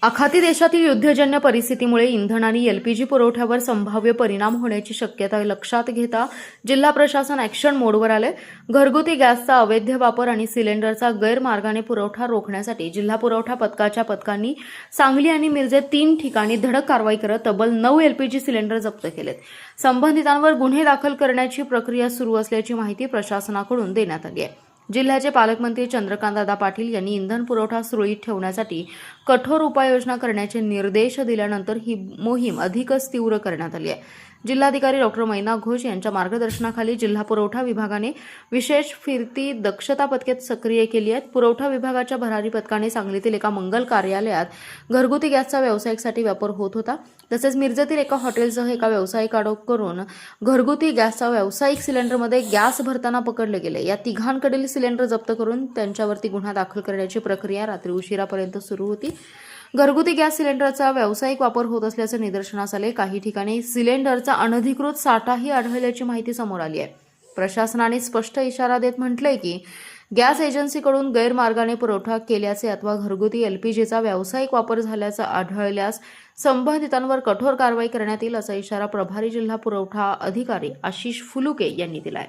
आखाती देशातील युद्धजन्य परिस्थितीमुळे इंधन आणि एलपीजी पुरवठ्यावर संभाव्य परिणाम होण्याची शक्यता लक्षात घेता जिल्हा प्रशासन ॲक्शन मोडवर आले। घरगुती गॅसचा अवैध वापर आणि सिलेंडरचा गैरमार्गाने पुरवठा रोखण्यासाठी जिल्हा पुरवठा पथकाच्या पथकांनी सांगली आणि मिरजेत 3 ठिकाणी धडक कारवाई करत तब्बल 9 एलपीजी सिलेंडर जप्त केलेत। संबंधितांवर गुन्हे दाखल करण्याची प्रक्रिया सुरू असल्याची माहिती प्रशासनाकडून देण्यात आली आहे। जिल्ह्याचे पालकमंत्री चंद्रकांतदादा पाटील यांनी इंधन पुरवठा सुरळीत ठेवण्यासाठी कठोर उपाययोजना करण्याचे निर्देश दिल्यानंतर ही मोहीम अधिकच तीव्र करण्यात आली आहे। जिल्हाधिकारी डॉ. मैना घोष यांच्या मार्गदर्शनाखाली जिल्हा पुरवठा विभागाने विशेष फिरती दक्षता पथके सक्रिय केली आहेत। पुरवठा विभागाच्या भरारी पथकाने सांगलीतील एका मंगल कार्यालयात घरगुती गॅसचा व्यावसायिकसाठी वापर होत होता, तसेच मिरजेतील एका हॉटेलसह एका व्यावसायिकाकडून घरगुती गॅसचा व्यावसायिक सिलेंडरमध्ये गॅस भरताना पकडले गेले। या तिघांकडील सिलेंडर जप्त करून त्यांच्यावरती गुन्हा दाखल करण्याची प्रक्रिया रात्री उशिरापर्यंत सुरू होती। घरगुती गॅस सिलेंडरचा व्यावसायिक वापर होत असल्याचे निदर्शनास आले। काही ठिकाणी सिलेंडरचा अनधिकृत साठाही आढळल्याची माहिती समोर आली आहे। प्रशासनाने स्पष्ट इशारा देत म्हटलंय की गॅस एजन्सीकडून गैरमार्गाने पुरवठा केल्याचे अथवा घरगुती एलपीजीचा व्यावसायिक वापर झाल्याचं आढळल्यास संबंधितांवर कठोर कारवाई करण्यात येईल, असा इशारा प्रभारी जिल्हा पुरवठा अधिकारी आशिष फुलुके यांनी दिला आहे।